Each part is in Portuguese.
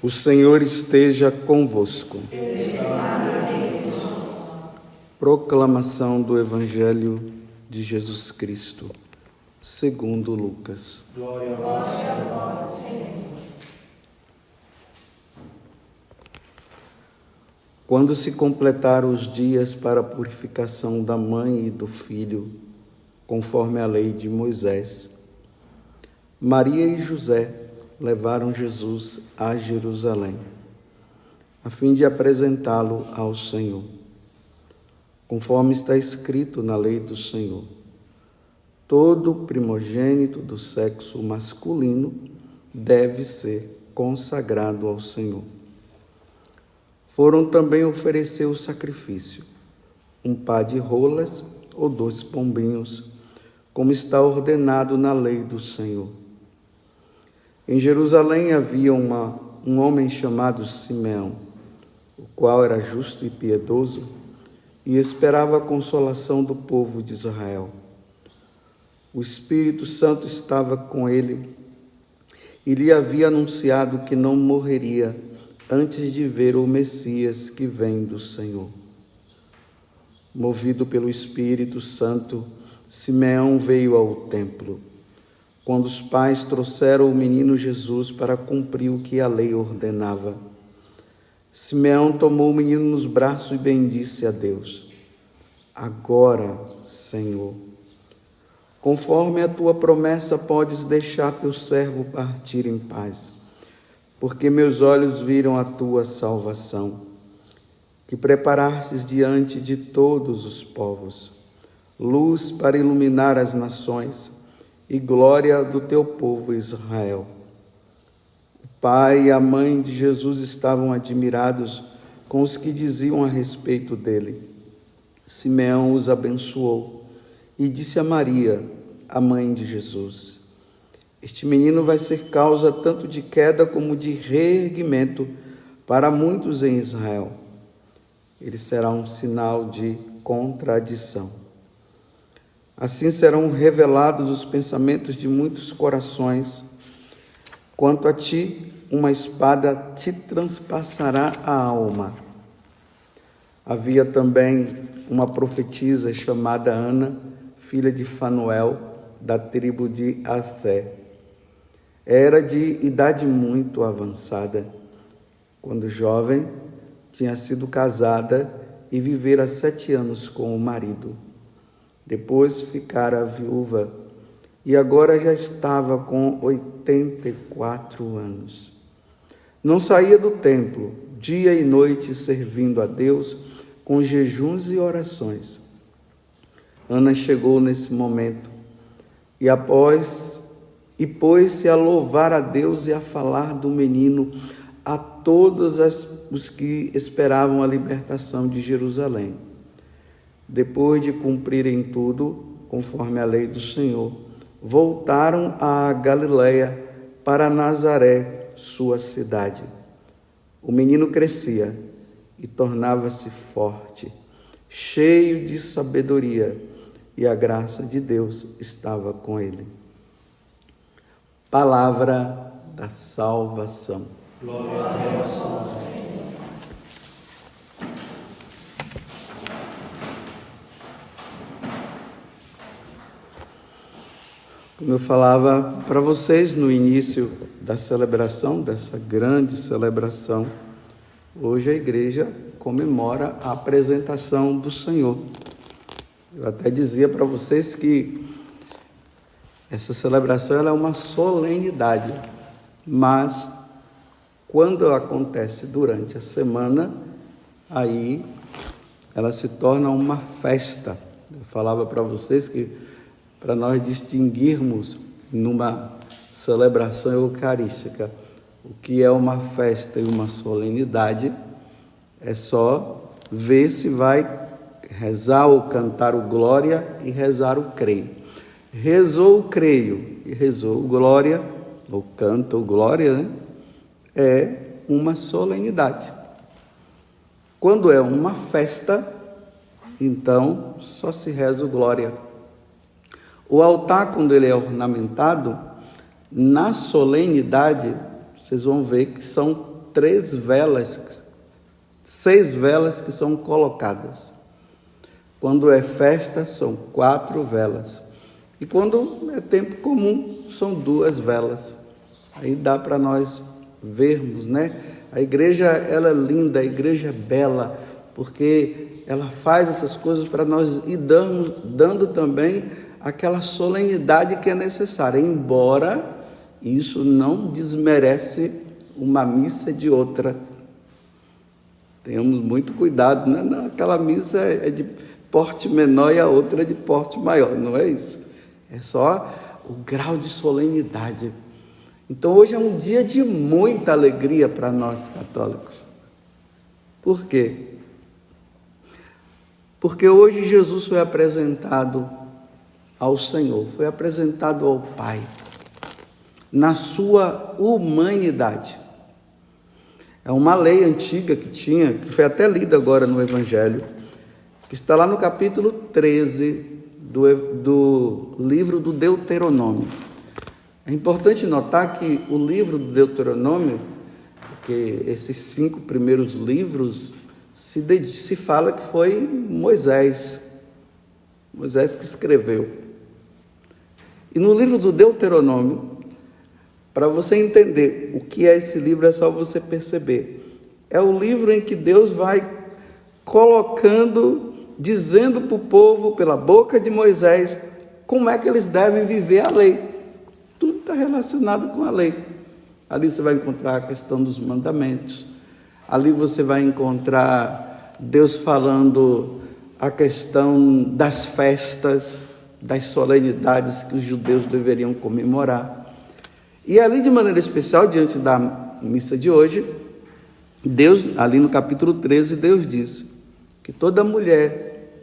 O Senhor esteja convosco. Proclamação do Evangelho de Jesus Cristo, segundo Lucas. Glória a vós, Senhor. Quando se completaram os dias para a purificação da mãe e do filho, conforme a lei de Moisés, Maria e José levaram Jesus a Jerusalém, a fim de apresentá-lo ao Senhor. Conforme está escrito na lei do Senhor, todo primogênito do sexo masculino deve ser consagrado ao Senhor. Foram também oferecer o sacrifício, um par de rolas ou 2 pombinhos, como está ordenado na lei do Senhor. Em Jerusalém havia um homem chamado Simeão, o qual era justo e piedoso e esperava a consolação do povo de Israel. O Espírito Santo estava com ele e lhe havia anunciado que não morreria antes de ver o Messias que vem do Senhor. Movido pelo Espírito Santo, Simeão veio ao templo, quando os pais trouxeram o menino Jesus para cumprir o que a lei ordenava. Simeão tomou o menino nos braços e bendisse a Deus. Agora, Senhor, conforme a tua promessa, podes deixar teu servo partir em paz, porque meus olhos viram a tua salvação, que preparastes diante de todos os povos, luz para iluminar as nações e glória do teu povo Israel. O pai e a mãe de Jesus estavam admirados com os que diziam a respeito dele. Simeão os abençoou e disse a Maria, a mãe de Jesus: este menino vai ser causa tanto de queda como de reerguimento para muitos em Israel. Ele será um sinal de contradição. Assim serão revelados os pensamentos de muitos corações. Quanto a ti, uma espada te transpassará a alma. Havia também uma profetisa chamada Ana, filha de Fanuel, da tribo de Assé. Era de idade muito avançada. Quando jovem, tinha sido casada e vivera 7 anos com o marido. Depois ficara viúva e agora já estava com 84 anos. Não saía do templo, dia e noite, servindo a Deus com jejuns e orações. Ana chegou nesse momento e pôs-se a louvar a Deus e a falar do menino a todos os que esperavam a libertação de Jerusalém. Depois de cumprirem tudo, conforme a lei do Senhor, voltaram à Galileia para Nazaré, sua cidade. O menino crescia e tornava-se forte, cheio de sabedoria, e a graça de Deus estava com ele. Palavra da salvação. Glória a Deus, Senhor. Como eu falava para vocês no início da celebração, dessa grande celebração, hoje a igreja comemora a apresentação do Senhor. Eu até dizia para vocês que essa celebração ela é uma solenidade, mas quando ela acontece durante a semana, aí ela se torna uma festa. Eu falava para vocês que para nós distinguirmos numa celebração eucarística o que é uma festa e uma solenidade, é só ver se vai rezar ou cantar o glória e rezar o creio. Rezou o creio e rezou o glória, ou canta o glória, né? É uma solenidade. Quando é uma festa, então só se reza o glória. O altar, quando ele é ornamentado, na solenidade, vocês vão ver que são 6 velas que são colocadas. Quando é festa, são 4 velas. E quando é tempo comum, são 2 velas. Aí dá para nós vermos, né? A igreja, ela é linda, a igreja é bela, porque ela faz essas coisas para nós ir dando também aquela solenidade que é necessária, embora isso não desmerece uma missa de outra. Tenhamos muito cuidado, né? Aquela missa é de porte menor e a outra é de porte maior, não é isso? É só o grau de solenidade. Então hoje é um dia de muita alegria para nós católicos. Por quê? Porque hoje Jesus foi apresentado ao Senhor, foi apresentado ao Pai, na sua humanidade. É uma lei antiga que foi até lida agora no Evangelho, que está lá no capítulo 13 do livro do Deuteronômio. É importante notar que o livro do Deuteronômio, porque esses 5 primeiros livros, se fala que foi Moisés que escreveu. E no livro do Deuteronômio, para você entender o que é esse livro, é só você perceber. É o livro em que Deus vai colocando, dizendo para o povo, pela boca de Moisés, como é que eles devem viver a lei. Tudo está relacionado com a lei. Ali você vai encontrar a questão dos mandamentos. Ali você vai encontrar Deus falando a questão das festas, das solenidades que os judeus deveriam comemorar. E ali, de maneira especial, diante da missa de hoje, Deus, ali no capítulo 13, Deus disse que toda mulher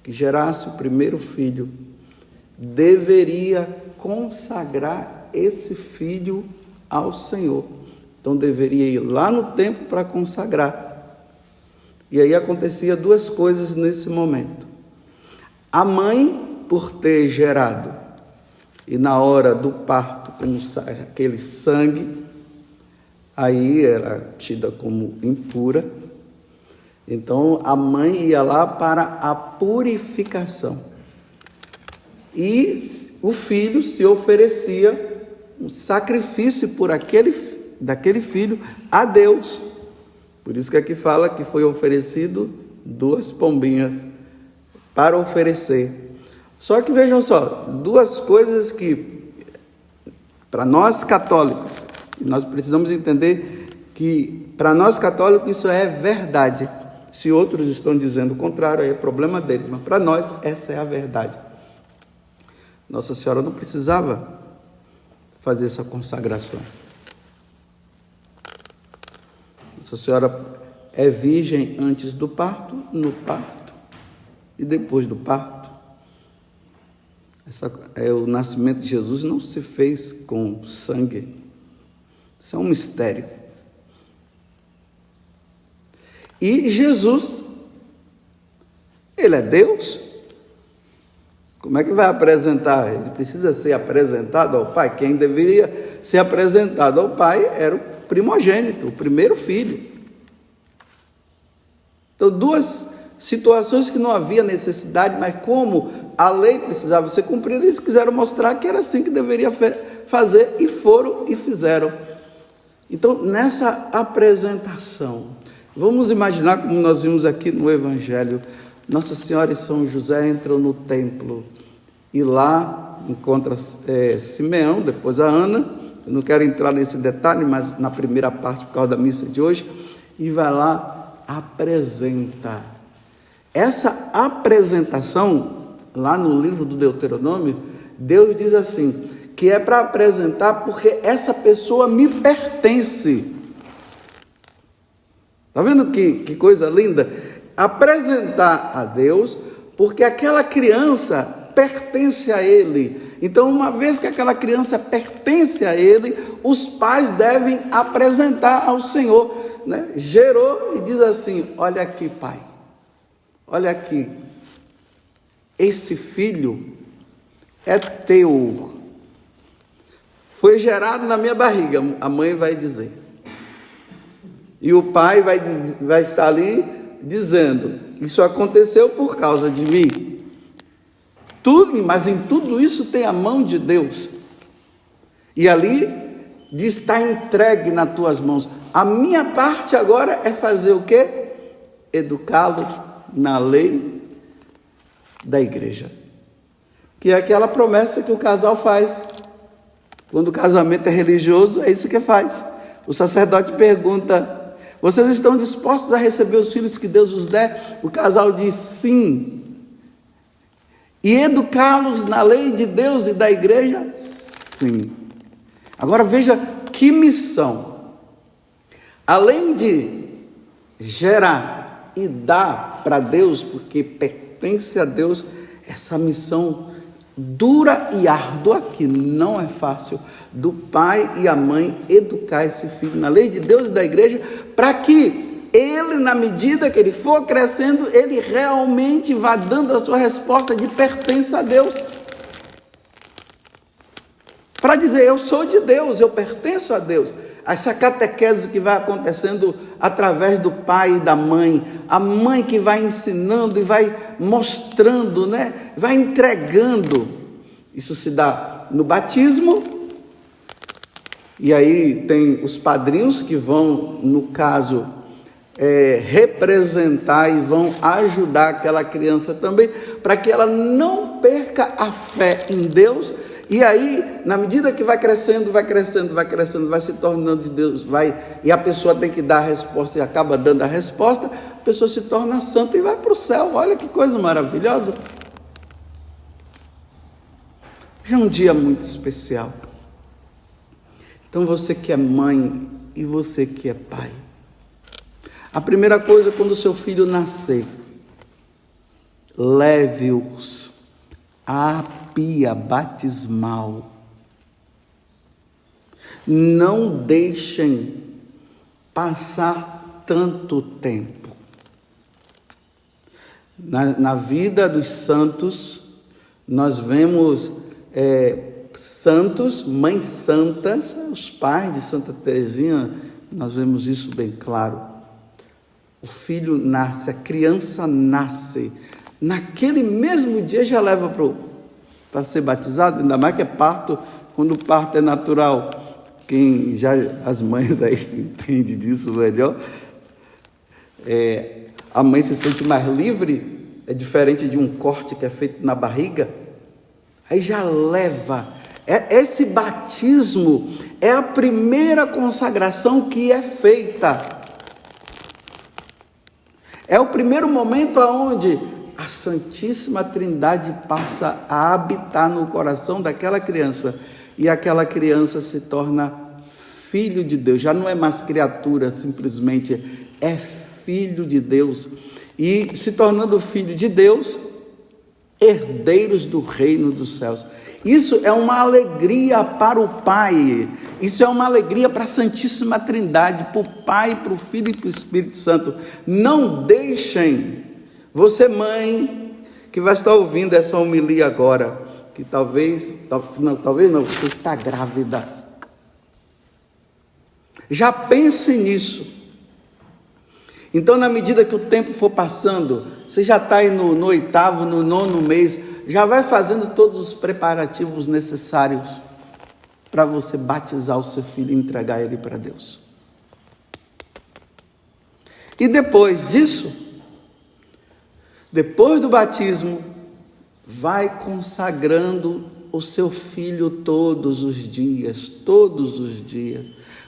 que gerasse o primeiro filho deveria consagrar esse filho ao Senhor. Então deveria ir lá no templo para consagrar. E aí acontecia 2 coisas nesse momento. A mãe, por ter gerado, e na hora do parto, como sai aquele sangue, aí era tida como impura. Então a mãe ia lá para a purificação. E o filho se oferecia um sacrifício daquele filho a Deus. Por isso que aqui fala que foi oferecido 2 pombinhas para oferecer. Só que vejam só, 2 coisas que, para nós católicos, nós precisamos entender que, para nós católicos, isso é verdade. Se outros estão dizendo o contrário, aí é problema deles, mas para nós, essa é a verdade. Nossa Senhora não precisava fazer essa consagração. Nossa Senhora é virgem antes do parto, no parto e depois do parto. O nascimento de Jesus não se fez com sangue. Isso é um mistério. E Jesus, ele é Deus. Como é que vai apresentar? Ele precisa ser apresentado ao Pai. Quem deveria ser apresentado ao Pai era o primogênito, o primeiro filho. Então, 2 situações que não havia necessidade, mas como a lei precisava ser cumprida, eles quiseram mostrar que era assim que deveria fazer, e foram e fizeram. Então, nessa apresentação, vamos imaginar como nós vimos aqui no Evangelho, Nossa Senhora e São José entram no templo, e lá encontra Simeão, depois a Ana. Eu não quero entrar nesse detalhe, mas na primeira parte, por causa da missa de hoje, e vai lá, apresenta. Essa apresentação, lá no livro do Deuteronômio, Deus diz assim, que é para apresentar porque essa pessoa me pertence. Está vendo que coisa linda? Apresentar a Deus porque aquela criança pertence a Ele. Então, uma vez que aquela criança pertence a Ele, os pais devem apresentar ao Senhor, né? Gerou e diz assim, olha aqui, Pai. Olha aqui, esse filho é teu, foi gerado na minha barriga, a mãe vai dizer. E o pai vai estar ali dizendo: isso aconteceu por causa de mim. Mas em tudo isso tem a mão de Deus. E ali diz: está entregue nas tuas mãos. A minha parte agora é fazer o quê? Educá-lo na lei da igreja. Que é aquela promessa que o casal faz. Quando o casamento é religioso, é isso que faz. O sacerdote pergunta: vocês estão dispostos a receber os filhos que Deus os der? O casal diz sim. E educá-los na lei de Deus e da igreja? Sim. Agora veja que missão. Além de gerar e dar para Deus, porque pertence a Deus, essa missão dura e árdua, que não é fácil, do pai e a mãe educar esse filho na lei de Deus e da igreja, para que ele, na medida que ele for crescendo, ele realmente vá dando a sua resposta de pertença a Deus. Para dizer: eu sou de Deus, eu pertenço a Deus. Essa catequese que vai acontecendo através do pai e da mãe, a mãe que vai ensinando e vai mostrando, vai entregando. Isso se dá no batismo, e aí tem os padrinhos que vão, no caso, representar e vão ajudar aquela criança também, para que ela não perca a fé em Deus. E aí, na medida que vai crescendo, vai se tornando de Deus, e a pessoa tem que dar a resposta e acaba dando a resposta, a pessoa se torna santa e vai para o céu. Olha que coisa maravilhosa. Já é um dia muito especial. Então você que é mãe e você que é pai, a primeira coisa, quando o seu filho nascer, leve-os à pia batismal. Não deixem passar tanto tempo. Na vida dos santos, nós vemos santos, mães santas, os pais de Santa Teresinha, nós vemos isso bem claro. O filho nasce, a criança nasce, naquele mesmo dia já leva para ser batizado, ainda mais que é parto, quando o parto é natural. As mães aí se entendem disso melhor, a mãe se sente mais livre, é diferente de um corte que é feito na barriga, aí já leva. Esse batismo é a primeira consagração que é feita. É o primeiro momento onde a Santíssima Trindade passa a habitar no coração daquela criança, e aquela criança se torna filho de Deus. Já não é mais criatura, simplesmente é filho de Deus. E se tornando filho de Deus, herdeiros do reino dos céus. Isso é uma alegria para o Pai, isso é uma alegria para a Santíssima Trindade, para o Pai, para o Filho e para o Espírito Santo. Não deixem, você mãe, que vai estar ouvindo essa homilia agora, que talvez não, você está grávida. Já pense nisso. Então, na medida que o tempo for passando, você já está aí no 8º, no 9º mês, já vai fazendo todos os preparativos necessários para você batizar o seu filho e entregar ele para Deus. E depois disso, depois do batismo, vai consagrando o seu filho todos os dias.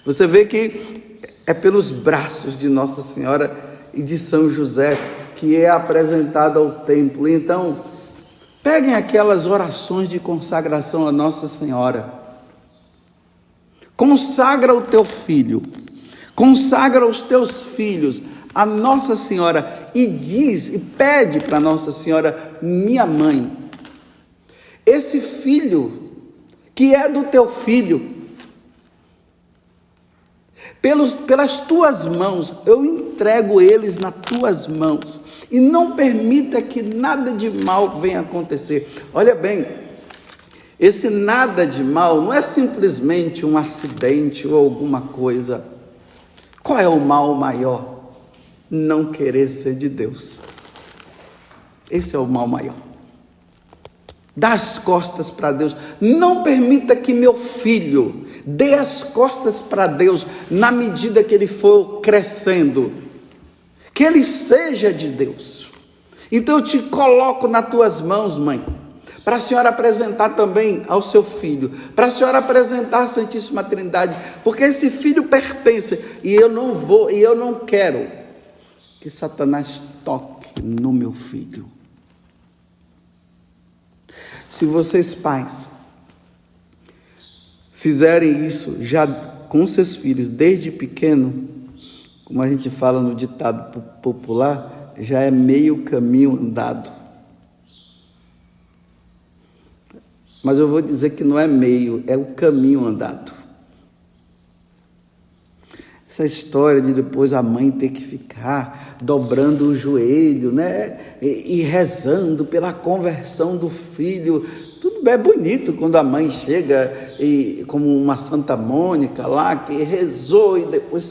Você vê que é pelos braços de Nossa Senhora e de São José que é apresentado ao templo. Então, peguem aquelas orações de consagração a Nossa Senhora. Consagra o teu filho, consagra os teus filhos a Nossa Senhora e pede para Nossa Senhora: minha mãe, esse filho que é do teu filho, pelas tuas mãos, eu entrego eles nas tuas mãos, e não permita que nada de mal venha acontecer. Olha bem, esse nada de mal não é simplesmente um acidente ou alguma coisa. Qual é o mal maior? Não querer ser de Deus. Esse é o mal maior. Dá as costas para Deus. Não permita que meu filho dê as costas para Deus na medida que ele for crescendo. Que ele seja de Deus. Então eu te coloco nas tuas mãos, mãe, para a senhora apresentar também ao seu filho, para a senhora apresentar a Santíssima Trindade, porque esse filho pertence, e eu não quero que Satanás toque no meu filho. Se vocês pais fizerem isso já com seus filhos desde pequeno, como a gente fala no ditado popular, já é meio caminho andado. Mas eu vou dizer que não é meio, é o caminho andado. Essa história de depois a mãe ter que ficar dobrando o joelho, né? E rezando pela conversão do filho. Tudo é bonito quando a mãe chega, e, como uma Santa Mônica lá, que rezou e depois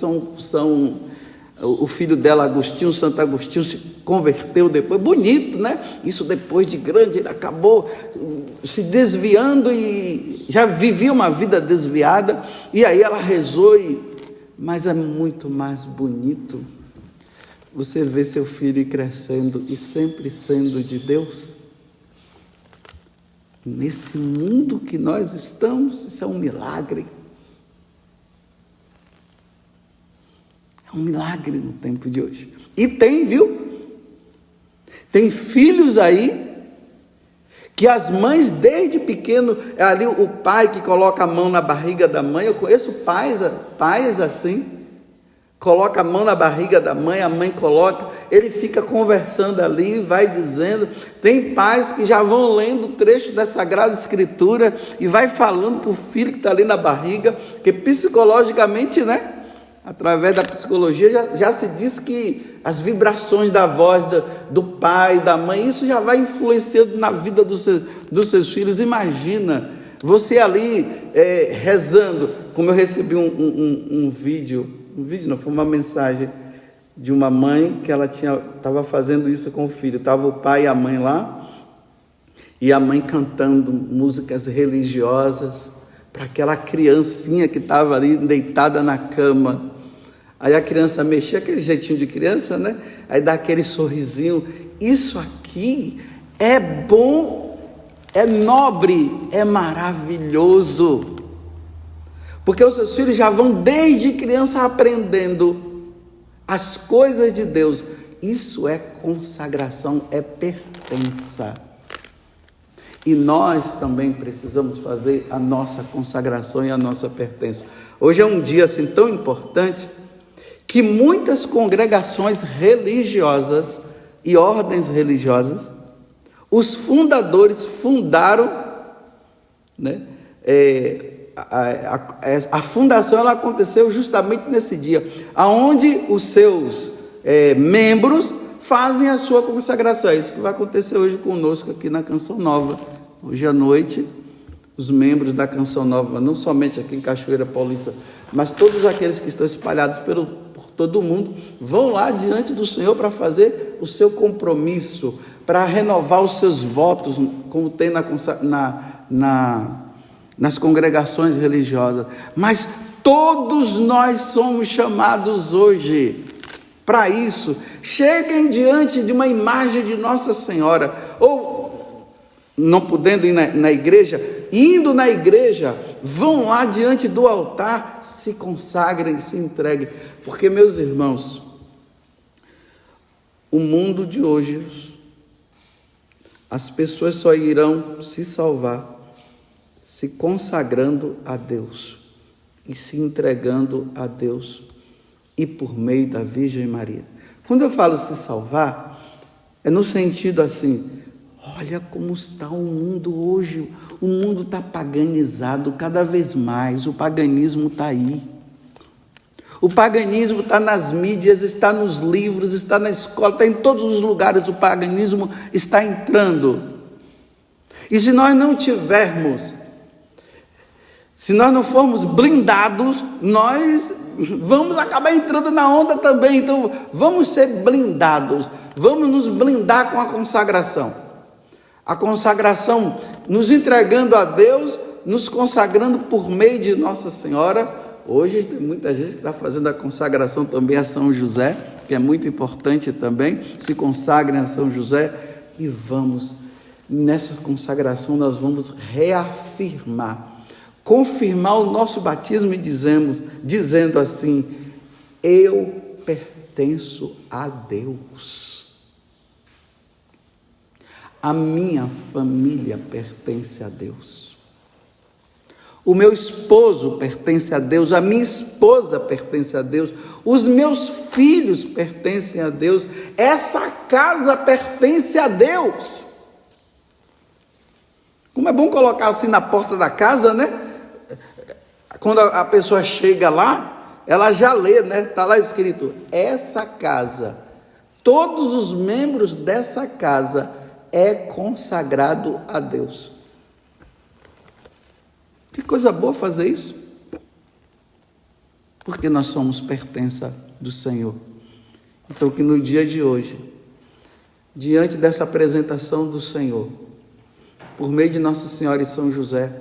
o filho dela, Agostinho, Santo Agostinho, se converteu depois. Bonito, né? Isso depois de grande, ele acabou se desviando e já vivia uma vida desviada. E aí ela rezou mas é muito mais bonito você ver seu filho ir crescendo e sempre sendo de Deus. Nesse mundo que nós estamos, isso é um milagre. É um milagre no tempo de hoje. E tem, viu? Tem filhos aí que as mães desde pequeno, é ali o pai que coloca a mão na barriga da mãe. Eu conheço pais assim, coloca a mão na barriga da mãe, a mãe coloca, ele fica conversando ali, vai dizendo. Tem pais que já vão lendo o trecho da Sagrada Escritura e vai falando para o filho que está ali na barriga, porque psicologicamente, né? Através da psicologia já se diz que as vibrações da voz do pai, da mãe, isso já vai influenciando na vida dos seus filhos. Imagina você ali rezando, como eu recebi um vídeo não, foi uma mensagem de uma mãe que ela estava fazendo isso com o filho. Estava o pai e a mãe lá, e a mãe cantando músicas religiosas para aquela criancinha que estava ali deitada na cama. Aí a criança mexia, aquele jeitinho de criança, né? Aí dá aquele sorrisinho. Isso aqui é bom, é nobre, é maravilhoso. Porque os seus filhos já vão desde criança aprendendo as coisas de Deus. Isso é consagração, é pertença. E nós também precisamos fazer a nossa consagração e a nossa pertença. Hoje é um dia assim tão importante que muitas congregações religiosas e ordens religiosas, os fundadores fundaram, né? A fundação ela aconteceu justamente nesse dia, aonde os seus membros fazem a sua consagração. É isso que vai acontecer hoje conosco aqui na Canção Nova. Hoje à noite, os membros da Canção Nova, não somente aqui em Cachoeira Paulista, mas todos aqueles que estão espalhados por todo o mundo, vão lá diante do Senhor para fazer o seu compromisso, para renovar os seus votos, como tem nas congregações religiosas. Mas todos nós somos chamados hoje para isso. Cheguem diante de uma imagem de Nossa Senhora, ou não podendo ir na igreja, indo na igreja, vão lá diante do altar, se consagrem, se entreguem. Porque, meus irmãos, o mundo de hoje, as pessoas só irão se salvar se consagrando a Deus e se entregando a Deus, e por meio da Virgem Maria. Quando eu falo se salvar, é no sentido assim: olha como está o mundo hoje. O mundo está paganizado cada vez mais. O paganismo está aí. O paganismo está nas mídias, está nos livros, está na escola, está em todos os lugares. O paganismo está entrando. E se nós não tivermos, se nós não formos blindados, nós vamos acabar entrando na onda também. Então, vamos ser blindados, vamos nos blindar com a consagração. A consagração, nos entregando a Deus, nos consagrando por meio de Nossa Senhora. Hoje tem muita gente que está fazendo a consagração também a São José, que é muito importante também. Se consagrem a São José e vamos, nessa consagração nós vamos reafirmar, confirmar o nosso batismo e dizendo assim: eu pertenço a Deus. A minha família pertence a Deus. O meu esposo pertence a Deus, a minha esposa pertence a Deus, os meus filhos pertencem a Deus, essa casa pertence a Deus. Como é bom colocar assim na porta da casa, né? Quando a pessoa chega lá, ela já lê, né? Está lá escrito: essa casa, todos os membros dessa casa é consagrado a Deus. Que coisa boa fazer isso, porque nós somos pertença do Senhor. Então, que no dia de hoje, diante dessa apresentação do Senhor, por meio de Nossa Senhora e São José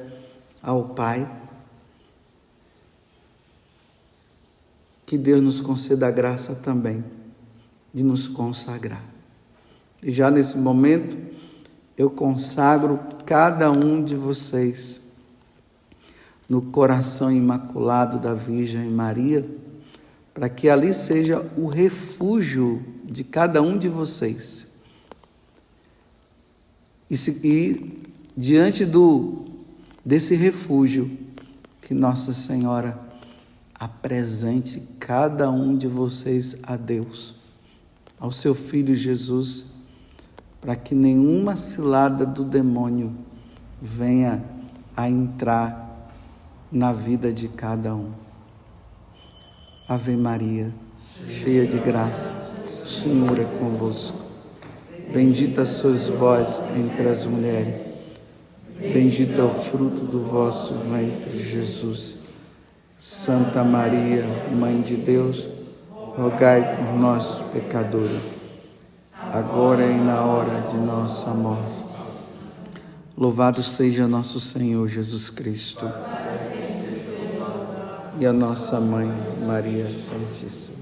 ao Pai, que Deus nos conceda a graça também de nos consagrar. E já nesse momento, eu consagro cada um de vocês no coração imaculado da Virgem Maria, para que ali seja o refúgio de cada um de vocês. E diante desse refúgio, que Nossa Senhora apresente cada um de vocês a Deus, ao seu Filho Jesus, para que nenhuma cilada do demônio venha a entrar na vida de cada um. Ave Maria, cheia de graça, o Senhor é convosco. Bendita sois vós entre as mulheres, bendito é o fruto do vosso ventre, Jesus. Santa Maria, Mãe de Deus, rogai por nós, pecadores, agora e na hora de nossa morte. Louvado seja nosso Senhor Jesus Cristo e a nossa Mãe, Maria Santíssima.